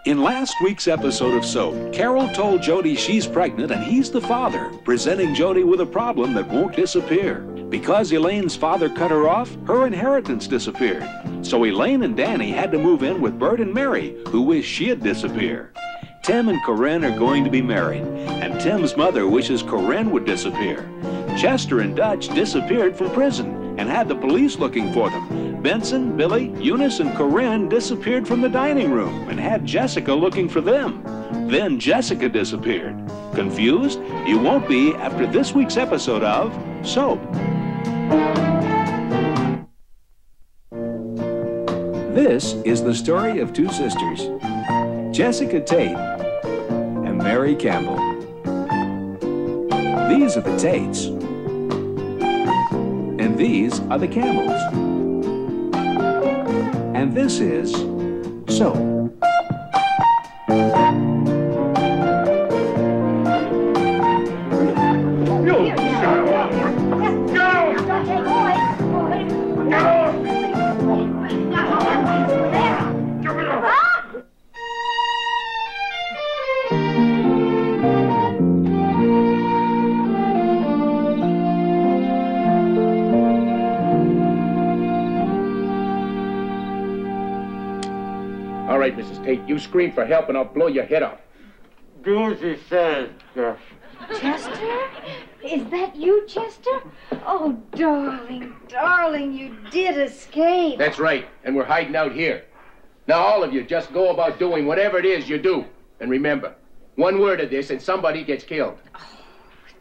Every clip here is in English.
In last week's episode of Soap, Carol told Jody she's pregnant and he's the father, presenting Jody with a problem that won't disappear. Because Elaine's father cut her off, her inheritance disappeared. So Elaine and Danny had to move in with Bert and Mary, who wished she'd disappear. Tim and Corinne are going to be married, and Tim's mother wishes Corinne would disappear. Chester and Dutch disappeared from prison and had the police looking for them. Benson, Billy, Eunice, and Corinne disappeared from the dining room and had Jessica looking for them. Then Jessica disappeared. Confused? You won't be after this week's episode of Soap. This is the story of two sisters, Jessica Tate and Mary Campbell. These are the Tates, and these are the Campbells. And this is Soap. All right, Mrs. Tate, you scream for help and I'll blow your head off. Do as he says, Jeff. Chester? Is that you, Chester? Oh, darling, darling, you did escape. That's right, and we're hiding out here. Now, all of you, just go about doing whatever it is you do. And remember, one word of this and somebody gets killed.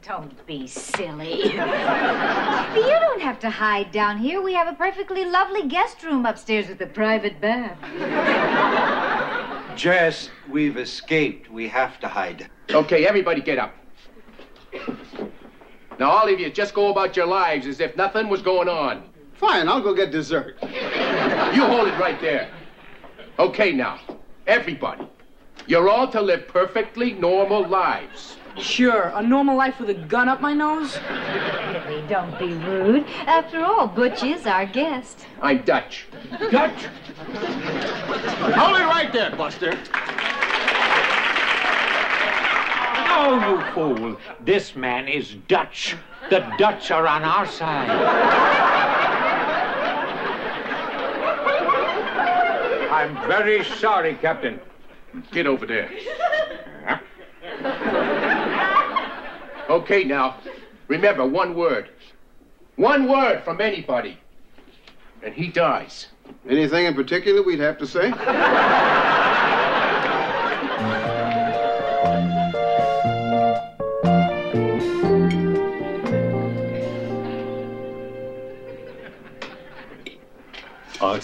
Don't be silly. You don't have to hide down here. We have a perfectly lovely guest room upstairs with a private bath. Jess, we've escaped. We have to hide. Okay, everybody get up. Now, all of you, just go about your lives as if nothing was going on. Fine, I'll go get dessert. You hold it right there. Okay, now, everybody, you're all to live perfectly normal lives. Sure, a normal life with a gun up my nose? Really, don't be rude. After all, Butch is our guest. I'm Dutch. Dutch? Hold it right there, Buster. Oh, you fool. This man is Dutch. The Dutch are on our side. I'm very sorry, Captain. Get over there. Okay, now, remember one word. One word from anybody, and he dies. Anything in particular we'd have to say?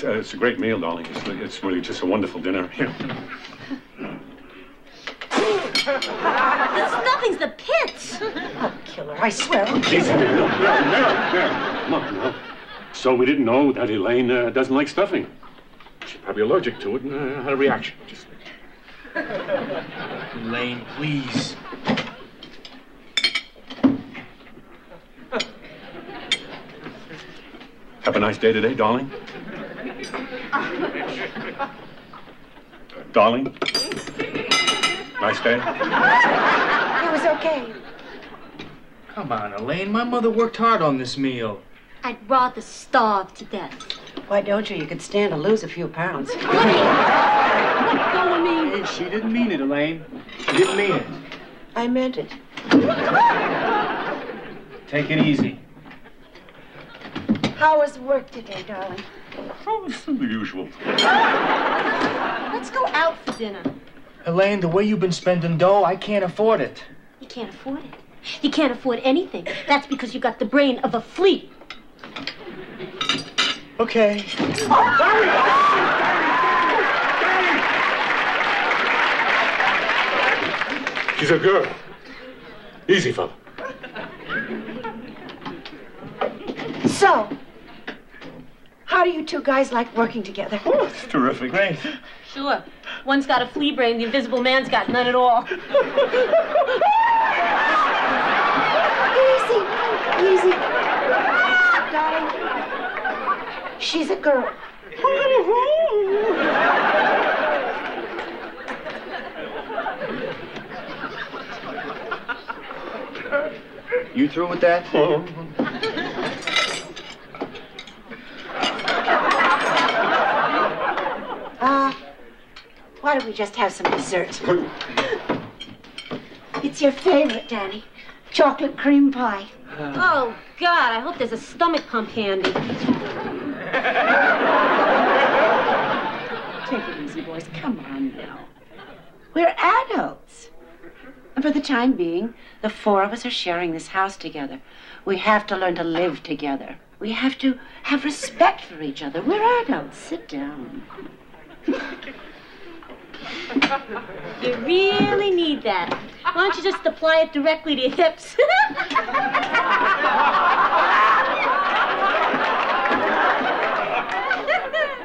It's a great meal, darling. It's really just a wonderful dinner. Here. Nothing's the pits. Oh, killer, I swear. Easy, there. Come on, now. So we didn't know that Elaine doesn't like stuffing. She's probably allergic to it and had a reaction. Just... Elaine, please. Have a nice day today, darling. Darling? Nice day? It was okay. Come on, Elaine. My mother worked hard on this meal. I'd rather starve to death. Why don't you? You could stand to lose a few pounds. Let go of me. Hey, she didn't mean it, Elaine. She didn't mean it. I meant it. Take it easy. How was work today, darling? Oh, it's the usual. Let's go out for dinner. Elaine, the way you've been spending dough, I can't afford it. You can't afford it. You can't afford anything. That's because you got the brain of a flea. Okay. She's a girl. Easy, fella. So, how do you two guys like working together? Oh, it's terrific. Great. Sure. One's got a flea brain, the invisible man's got none at all. Easy. Darling, she's a girl. You through with that? Why don't we just have some dessert? It's your favorite, Danny. Chocolate cream pie. Oh, God, I hope there's a stomach pump handy. Take it easy, boys. Come on now. We're adults. And for the time being, the four of us are sharing this house together. We have to learn to live together. We have to have respect for each other. We're adults. Sit down. You really need that. Why don't you just apply it directly to your hips?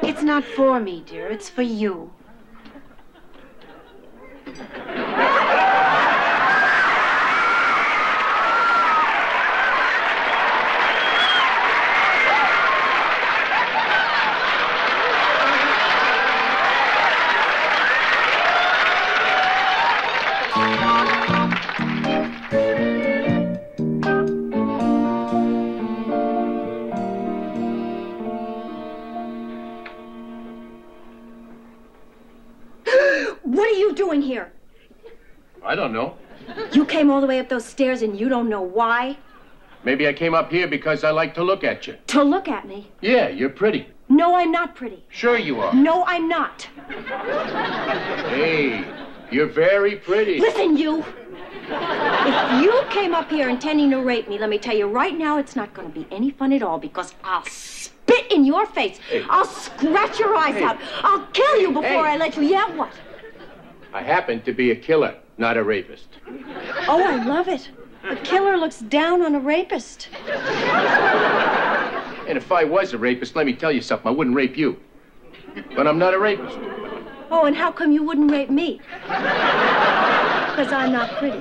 It's not for me, dear. It's for you. What are you doing here? I don't know. You came all the way up those stairs and you don't know why? Maybe I came up here because I like to look at you. To look at me? Yeah, you're pretty. No, I'm not pretty. Sure you are. No, I'm not. Hey, you're very pretty. Listen, you. If you came up here intending to rape me, let me tell you right now, it's not going to be any fun at all because I'll spit in your face. Hey. I'll scratch your eyes out. I'll kill you before I let you. Yeah, what? I happen to be a killer, not a rapist. Oh, I love it. A killer looks down on a rapist. And if I was a rapist, let me tell you something, I wouldn't rape you. But I'm not a rapist. Oh, and how come you wouldn't rape me? Because I'm not pretty.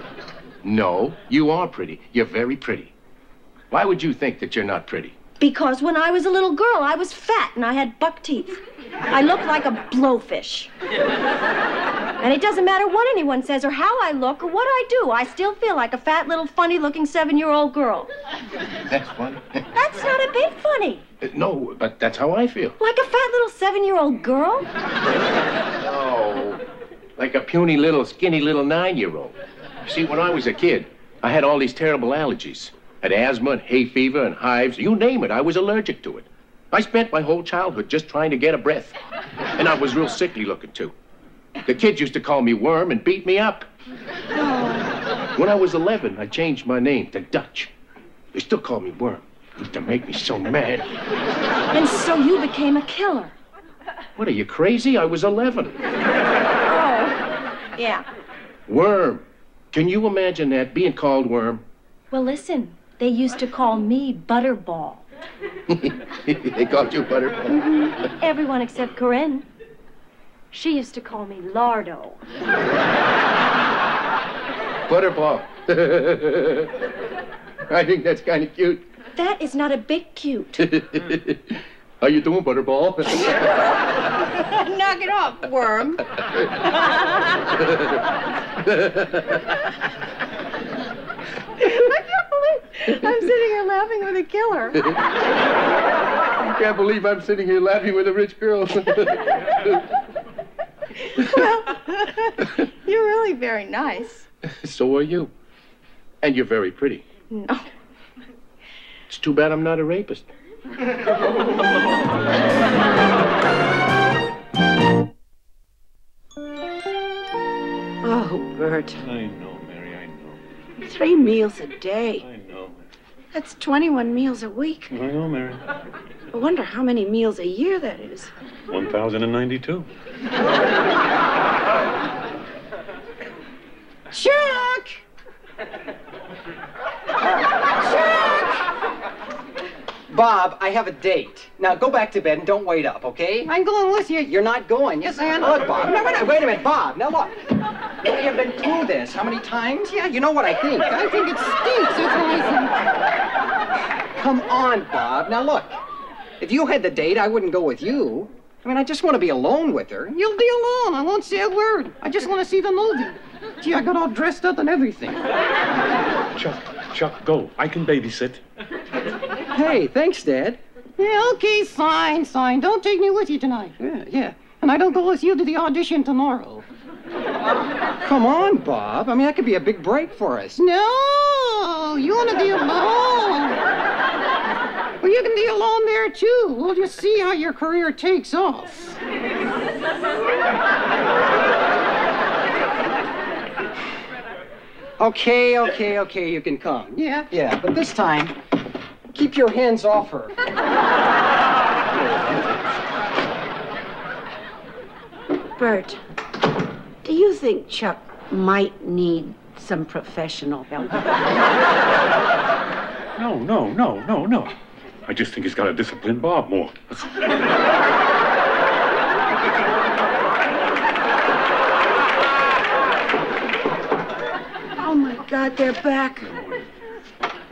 No, you are pretty. You're very pretty. Why would you think that you're not pretty? Because when I was a little girl, I was fat and I had buck teeth. I looked like a blowfish. And it doesn't matter what anyone says or how I look or what I do. I still feel like a fat, little, funny-looking 7-year-old girl. That's funny. That's not a bit funny. No, but that's how I feel. Like a fat, little 7-year-old girl? No, like a puny little, skinny little 9-year-old. See, when I was a kid, I had all these terrible allergies. Had asthma and hay fever and hives. You name it, I was allergic to it. I spent my whole childhood just trying to get a breath. And I was real sickly looking, too. The kids used to call me Worm and beat me up. Oh. When I was 11, I changed my name to Dutch. They still call me Worm. It used to make me so mad. And so you became a killer. What, are you crazy? I was 11. Oh, yeah. Worm. Can you imagine that, being called Worm? Well, listen, they used to call me Butterball. They called you Butterball? Mm-hmm. Everyone except Corinne. She used to call me Lardo. Butterball. I think that's kind of cute. That is not a bit cute. How you doing, Butterball? Knock it off, Worm. I can't believe I'm sitting here laughing with a killer. You can't believe I'm sitting here laughing with a rich girl. Well, you're really very nice. So are you. And you're very pretty. No. It's too bad I'm not a rapist. Oh, Bert. I know, Mary, I know. 3 meals a day. I know. That's 21 meals a week. I know, Mary. I wonder how many meals a year that is. 1,092. Chuck! Bob, I have a date. Now go back to bed and don't wait up, okay? I'm going with you. You're not going. Yes, I am. Look, Bob. No, wait a minute, Bob. Now look. We have been through this. How many times? Yeah, you know what I think. I think it stinks. It's amazing. Come on, Bob. Now look. If you had the date, I wouldn't go with you. I mean, I just want to be alone with her. You'll be alone. I won't say a word. I just want to see the movie. Gee, I got all dressed up and everything. Chuck, go. I can babysit. Hey, thanks, Dad. Yeah, okay, fine. Don't take me with you tonight. Yeah. And I don't go with you to the audition tomorrow. Come on, Bob. I mean, that could be a big break for us. No, you want to be alone. Well, you can be alone there, too. We'll just see how your career takes off. Okay, you can come. Yeah? Yeah, but this time, keep your hands off her. Bert, do you think Chuck might need some professional help? No. I just think he's got to discipline Bob more. Oh, my God, they're back.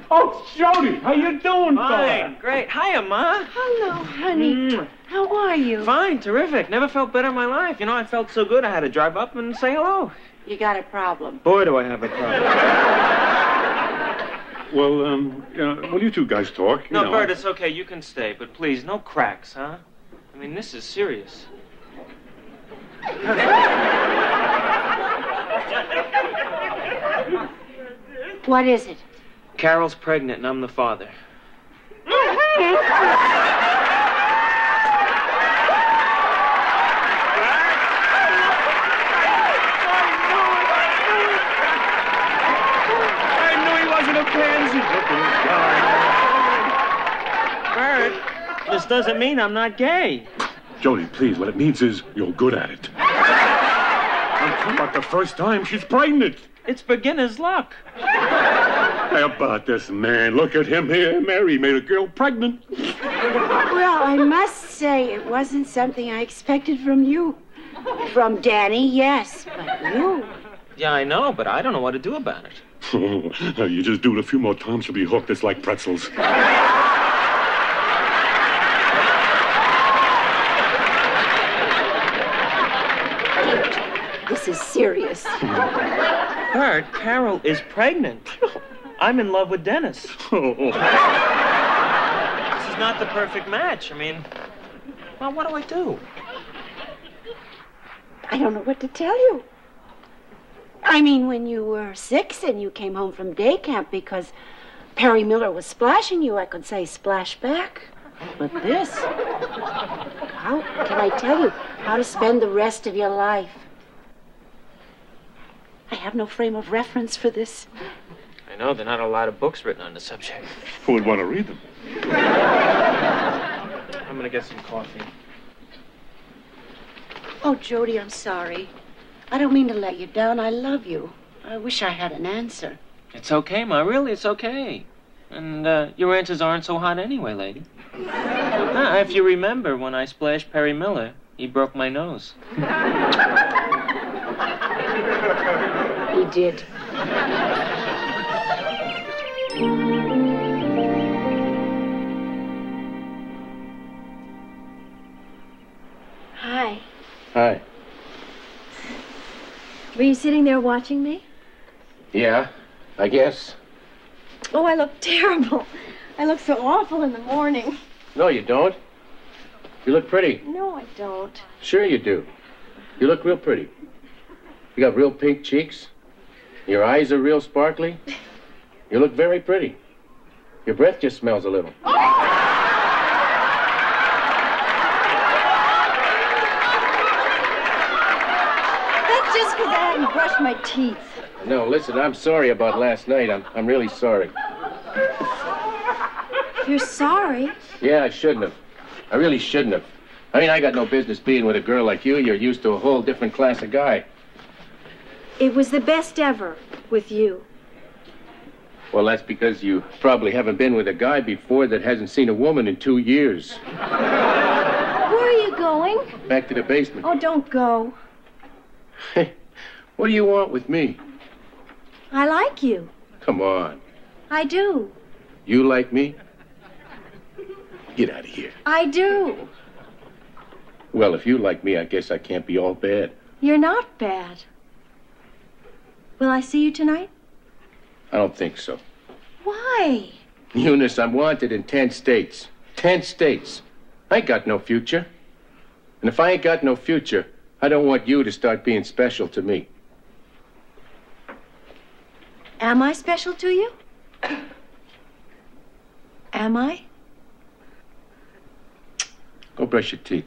Oh, Jody, how you doing, Fine, great. Hiya, Ma. Hello, honey. How are you? Fine, terrific. Never felt better in my life. You know, I felt so good I had to drive up and say hello. You got a problem. Boy, do I have a problem. Well, you two guys talk. No, Bert, it's okay. You can stay. But please, no cracks, huh? I mean, this is serious. What is it? Carol's pregnant and I'm the father. Bert, this doesn't mean I'm not gay. Jody, please, what it means is you're good at it. I'm talking about the first time she's pregnant. It's beginner's luck. How about this man? Look at him here. Mary made a girl pregnant. Well, I must say it wasn't something I expected from you. From Danny, yes, but you. Yeah, I know, but I don't know what to do about it. You just do it a few more times, you'll be hooked. It's like pretzels. This is serious. Bert, Carol is pregnant. I'm in love with Dennis. This is not the perfect match. I mean, well, what do I do? I don't know what to tell you. I mean, when you were 6 and you came home from day camp because Perry Miller was splashing you, I could say splash back. But this, how can I tell you how to spend the rest of your life? I have no frame of reference for this. I know, there are not a lot of books written on the subject. Who would want to read them? I'm gonna get some coffee. Oh, Jody, I'm sorry. I don't mean to let you down. I love you. I wish I had an answer. It's okay, Ma. Really, it's okay. And your answers aren't so hot anyway, lady. If you remember, when I splashed Perry Miller, he broke my nose. He did. Hi. Hi. Were you sitting there watching me? Yeah, I guess. Oh, I look terrible. I look so awful in the morning. No, you don't. You look pretty. No, I don't. Sure you do. You look real pretty. You got real pink cheeks. Your eyes are real sparkly. You look very pretty. Your breath just smells a little. That's just because I hadn't brushed my teeth. No, listen, I'm sorry about last night. I'm really sorry. You're sorry? Yeah, I shouldn't have. I really shouldn't have. I mean, I got no business being with a girl like you. You're used to a whole different class of guy. It was the best ever with you. Well, that's because you probably haven't been with a guy before that hasn't seen a woman in 2 years. Where are you going? Back to the basement. Oh, don't go. What do you want with me? I like you. Come on. I do. You like me? Get out of here. I do. Well, if you like me, I guess I can't be all bad. You're not bad. Will I see you tonight? I don't think so. Why? Eunice, I'm wanted in 10 states. 10 states. I ain't got no future. And if I ain't got no future, I don't want you to start being special to me. Am I special to you? Am I? Go brush your teeth.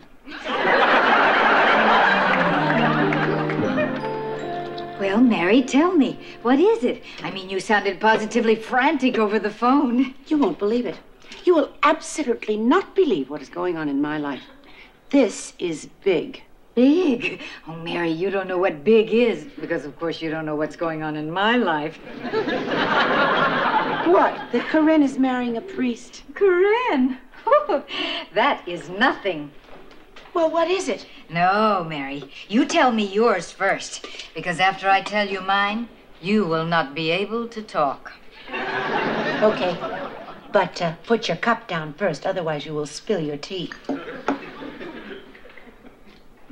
Well, Mary, tell me, what is it? I mean, you sounded positively frantic over the phone. You won't believe it. You will absolutely not believe what is going on in my life. This is big. Big? Oh, Mary, you don't know what big is, because, of course, you don't know what's going on in my life. What? That Corinne is marrying a priest. Corinne? That is nothing. Well, what is it? No, Mary. You tell me yours first, because after I tell you mine, you will not be able to talk. Okay. But put your cup down first, otherwise you will spill your tea.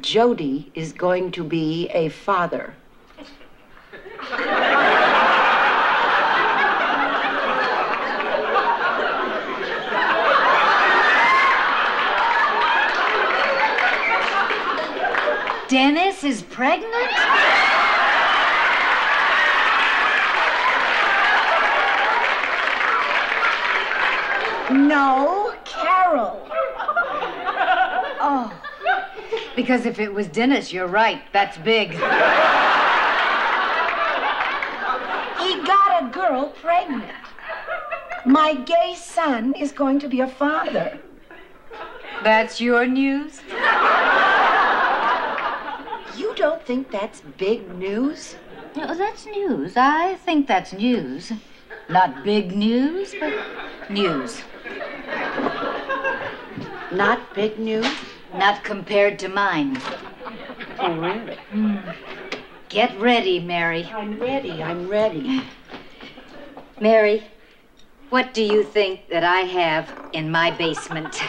Jody is going to be a father. Dennis is pregnant? No, Carol. Oh. Because if it was Dennis, you're right. That's big. He got a girl pregnant. My gay son is going to be a father. That's your news? You don't think that's big news? No, that's news. I think that's news. Not big news, but news. Not big news? Not compared to mine. Oh, really? Get ready, Mary. I'm ready. Mary, what do you think that I have in my basement?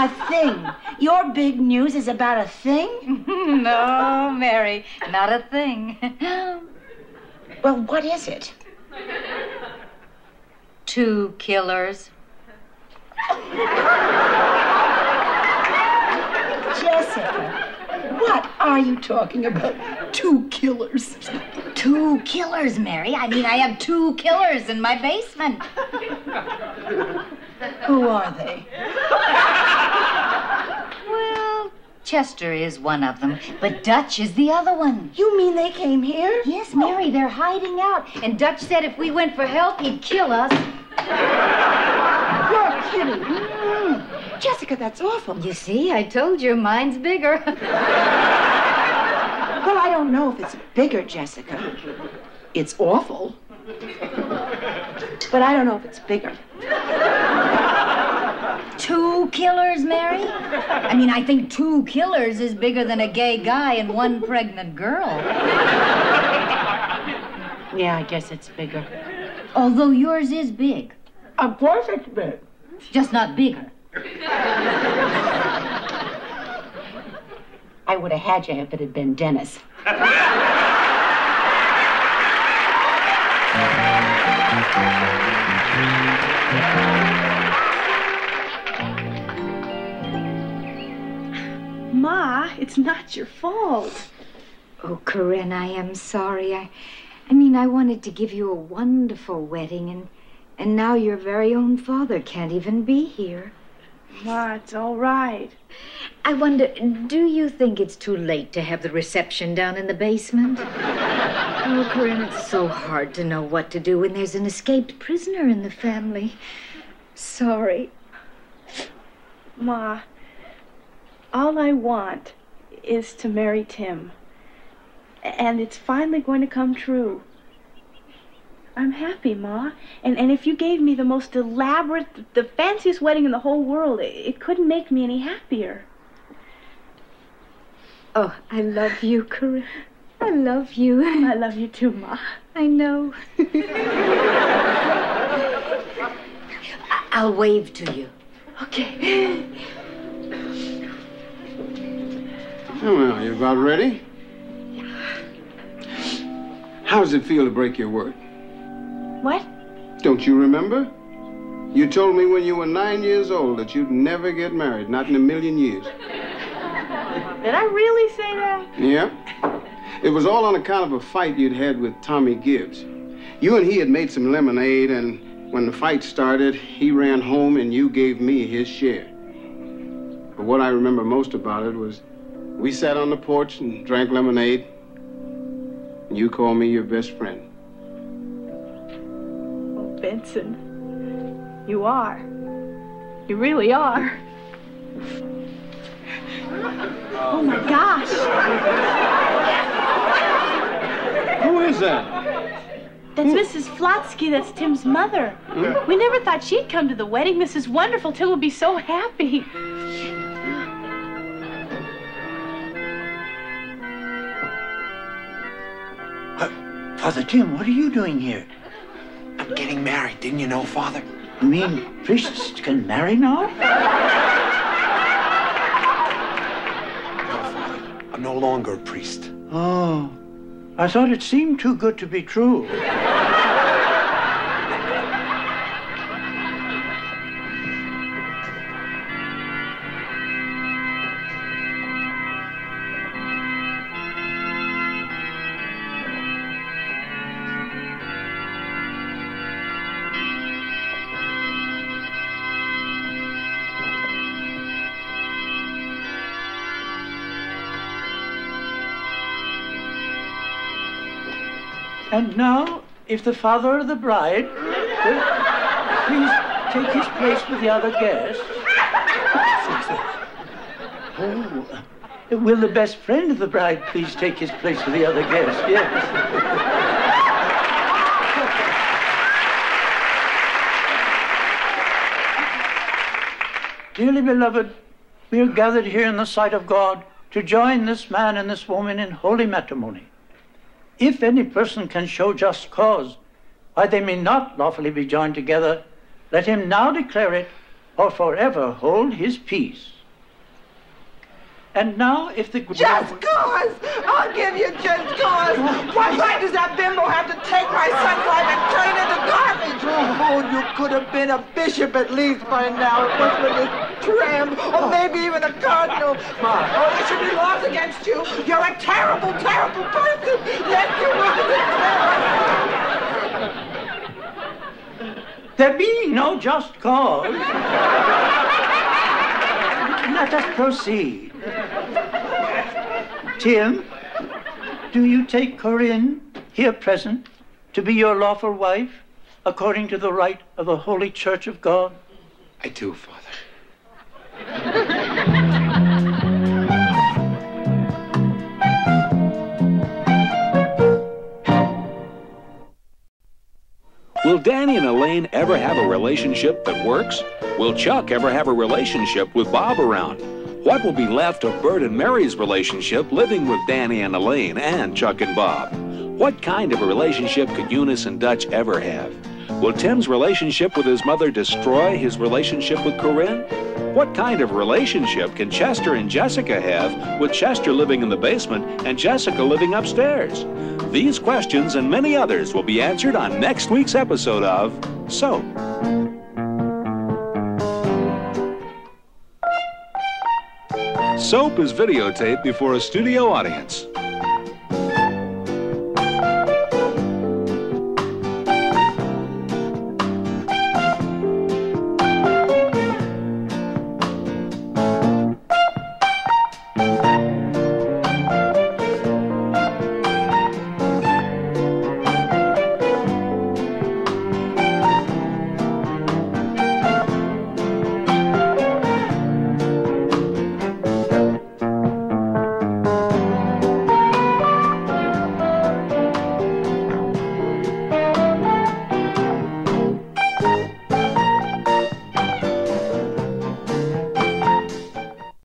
A thing. Your big news is about a thing? No, Mary, not a thing. Well, what is it? 2 killers. Jessica, what are you talking about? 2 killers. 2 killers, Mary. I mean, I have 2 killers in my basement. Who are they? Well, Chester is one of them, but Dutch is the other one. You mean they came here? Yes, Mary, they're hiding out. And Dutch said if we went for help, he'd kill us. You're kidding. Jessica, that's awful. You see, I told you, mine's bigger. Well, I don't know if it's bigger, Jessica. It's awful. But I don't know if it's bigger. 2 killers, Mary? I mean, I think 2 killers is bigger than a gay guy and 1 pregnant girl. Yeah, I guess it's bigger. Although yours is big. Of course it's big. Just not bigger. I would have had you if it had been Dennis. Ma, it's not your fault. Oh, Corinne, I am sorry. I mean, I wanted to give you a wonderful wedding, and now your very own father can't even be here. Ma, it's all right. I wonder, do you think it's too late to have the reception down in the basement? Oh, Corinne, it's so hard to know what to do when there's an escaped prisoner in the family. Sorry. Ma, all I want is to marry Tim. And it's finally going to come true. I'm happy, Ma. And if you gave me the most elaborate, the fanciest wedding in the whole world, it couldn't make me any happier. Oh, I love you, Corinne. I love you. I love you too, Ma. I know. I'll wave to you. Okay. Well, you about ready? How does it feel to break your word? What? Don't you remember? You told me when you were 9 years old that you'd never get married, not in a million years. Did I really say that? Yeah. It was all on account of a fight you'd had with Tommy Gibbs. You and he had made some lemonade, and when the fight started, he ran home and you gave me his share. But what I remember most about it was we sat on the porch and drank lemonade, and you called me your best friend. Oh, Benson, you are. You really are. Oh, my gosh. Who is that? That's Mrs. Flotsky. That's Tim's mother. We never thought she'd come to the wedding. Mrs. Wonderful. Tim would be so happy. Father Tim, what are you doing here? I'm getting married. Didn't you know, Father? You mean priests can marry now? No, Father. I'm no longer a priest. Oh, I thought it seemed too good to be true. And now, if the father of the bride will please take his place with the other guests. Oh, will the best friend of the bride please take his place with the other guests? Yes. Dearly beloved, we are gathered here in the sight of God to join this man and this woman in holy matrimony. If any person can show just cause why they may not lawfully be joined together, let him now declare it, or forever hold his peace. And now, if the... Just cause! I'll give you just cause! Why does that bimbo have to take my son's life and turn it into garbage? Oh, you could have been a bishop at least by now. It was with a tramp, or maybe even a cardinal. Oh, there should be laws against you. You're a terrible, terrible person. Yes, you are. There being no just cause, let us proceed. Tim, do you take Corinne, here present, to be your lawful wife, according to the rite of the Holy Church of God? I do, Father. Will Danny and Elaine ever have a relationship that works? Will Chuck ever have a relationship with Bob around? What will be left of Bert and Mary's relationship living with Danny and Elaine and Chuck and Bob? What kind of a relationship could Eunice and Dutch ever have? Will Tim's relationship with his mother destroy his relationship with Corinne? What kind of relationship can Chester and Jessica have with Chester living in the basement and Jessica living upstairs? These questions and many others will be answered on next week's episode of Soap. Soap is videotaped before a studio audience.